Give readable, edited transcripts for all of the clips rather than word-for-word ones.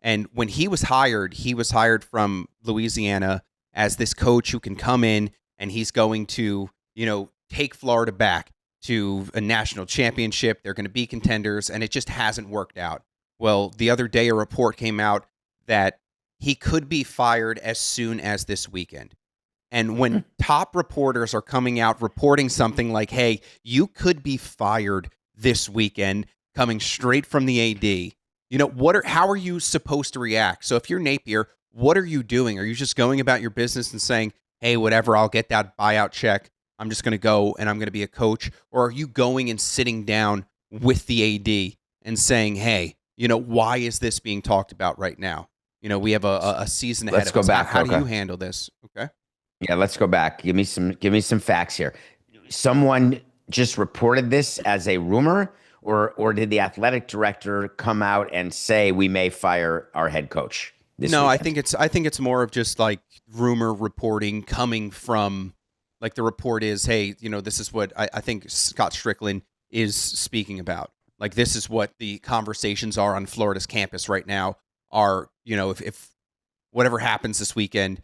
And when he was hired from Louisiana as this coach who can come in and he's going to, take Florida back to a national championship. They're going to be contenders, and it just hasn't worked out. Well, the other day, a report came out that he could be fired as soon as this weekend. And when top reporters are coming out reporting something like, hey, you could be fired this weekend, coming straight from the AD, how are you supposed to react? So if you're Napier, what are you doing? Are you just going about your business and saying, hey, whatever, I'll get that buyout check. I'm just going to go and I'm going to be a coach? Or are you going and sitting down with the AD and saying, hey, why is this being talked about right now? We have a season ahead Let's of go us. back. How do you handle this? Okay. Yeah, let's go back. Give me some facts here. Someone just reported this as a rumor, or did the athletic director come out and say we may fire our head coach this No, weekend? I think it's more of just like rumor reporting coming from, like, the report is, hey, this is what I think Scott Strickland is speaking about. Like, this is what the conversations are on Florida's campus right now. Are, if whatever happens this weekend,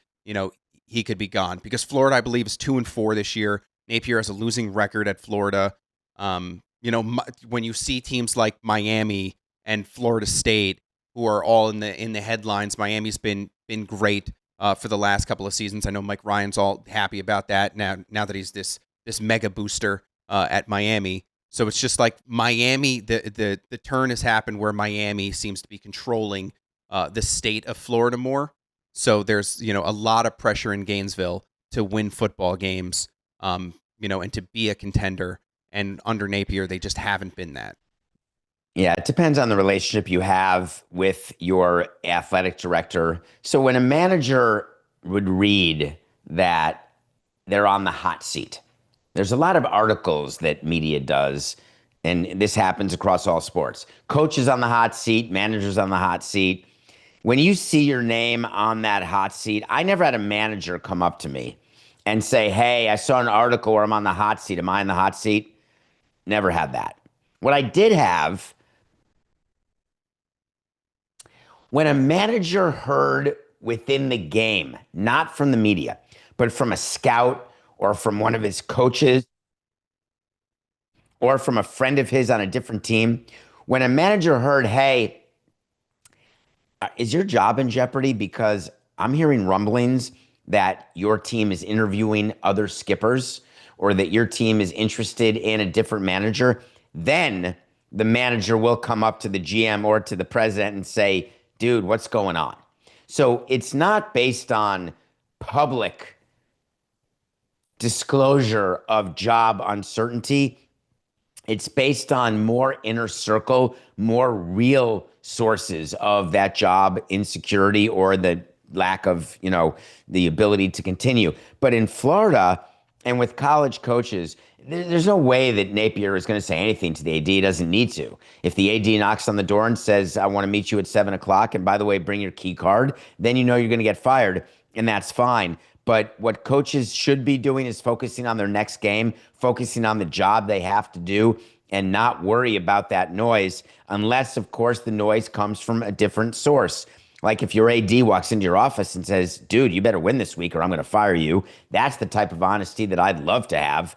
he could be gone, because Florida, I believe, is 2-4 this year. Napier has a losing record at Florida. When you see teams like Miami and Florida State, who are all in the headlines, Miami's been great for the last couple of seasons. I know Mike Ryan's all happy about that now that he's this mega booster at Miami. So it's just like Miami, the turn has happened where Miami seems to be controlling the state of Florida more. So there's, a lot of pressure in Gainesville to win football games, and to be a contender. And under Napier, they just haven't been that. Yeah, it depends on the relationship you have with your athletic director. So when a manager would read that they're on the hot seat, there's a lot of articles that media does, and this happens across all sports. Coaches on the hot seat, managers on the hot seat. When you see your name on that hot seat, I never had a manager come up to me and say, hey, I saw an article where I'm on the hot seat. Am I in the hot seat? Never had that. What I did have, when a manager heard within the game, not from the media, but from a scout or from one of his coaches or from a friend of his on a different team, when a manager heard, hey, is your job in jeopardy because I'm hearing rumblings that your team is interviewing other skippers or that your team is interested in a different manager, then the manager will come up to the GM or to the president and say, dude, what's going on? So it's not based on public disclosure of job uncertainty. It's based on more inner circle, more real sources of that job insecurity or the lack of, the ability to continue. But in Florida and with college coaches, there's no way that Napier is going to say anything to the AD. He doesn't need to. If the AD knocks on the door and says, I want to meet you at 7:00, and by the way, bring your key card, then you're going to get fired, and that's fine. But what coaches should be doing is focusing on their next game, focusing on the job they have to do, and not worry about that noise, unless, of course, the noise comes from a different source. Like if your AD walks into your office and says, dude, you better win this week or I'm going to fire you. That's the type of honesty that I'd love to have,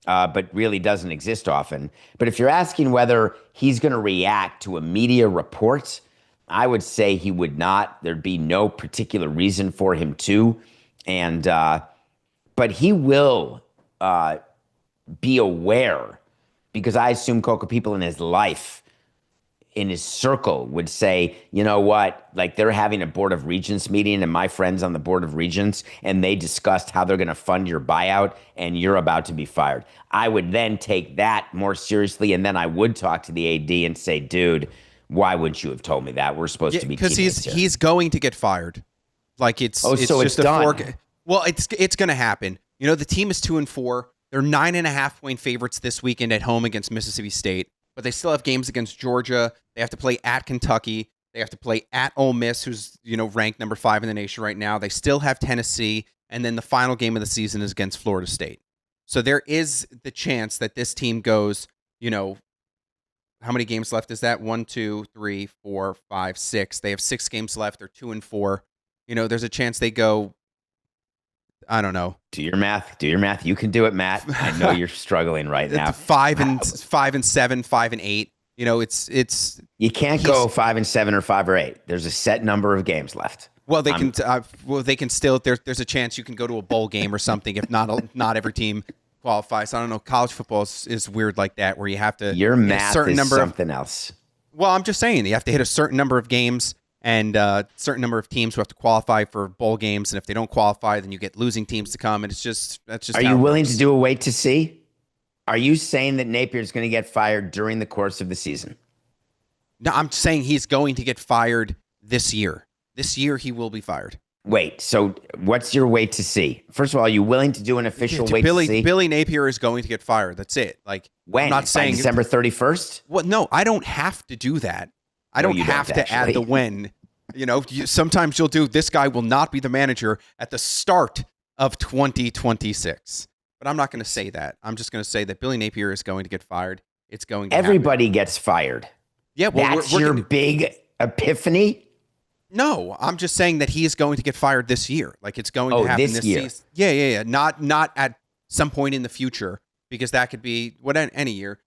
but really doesn't exist often. But if you're asking whether he's going to react to a media report, I would say he would not. There'd be no particular reason for him to. But he will be aware, because I assume Coca people in his life, in his circle, would say, you know what, like they're having a Board of Regents meeting and my friends on the Board of Regents, and they discussed how they're going to fund your buyout and you're about to be fired. I would then take that more seriously, and then I would talk to the AD and say, dude, why wouldn't you have told me that? We're supposed to be teammates here. Because he's going to get fired. Like it's so just it's a done. Well, it's going to happen. The team is 2-4. They're 9.5-point favorites this weekend at home against Mississippi State, but they still have games against Georgia. They have to play at Kentucky. They have to play at Ole Miss, who's ranked number 5 in the nation right now. They still have Tennessee, and then the final game of the season is against Florida State. So there is the chance that this team goes, how many games left is that? 1, 2, 3, 4, 5, 6. They have 6 games left. They're 2-4. There's a chance they go, I don't know. Do your math. You can do it, Matt. I know you're struggling right now. 5-7, 5-8. It's you can't go 5-7 or 5 or 8. There's a set number of games left. Well, they can. They can still. There's a chance you can go to a bowl game or something. If not every team qualifies. I don't know. College football is weird like that, where you have to. Your math certain is number something else. Well, I'm just saying you have to hit a certain number of games, and a certain number of teams who have to qualify for bowl games. And if they don't qualify, then you get losing teams to come. And that's just. Are you willing to do a wait to see? Are you saying that Napier is going to get fired during the course of the season? No, I'm saying he's going to get fired this year. This year, he will be fired. Wait, so what's your wait to see? First of all, are you willing to do an official wait to see? Billy Napier is going to get fired. That's it. Like, when? I'm not saying December 31st? Well, no, I don't have to do that. I don't have to add the when. Sometimes you'll do, this guy will not be the manager at the start of 2026. But I'm not going to say that. I'm just going to say that Billy Napier is going to get fired. It's going to Everybody happen. Gets fired. Yeah, well, that's your big epiphany? No, I'm just saying that he is going to get fired this year. Like, it's going to happen this year. season. Yeah. Not at some point in the future, because that could be any year.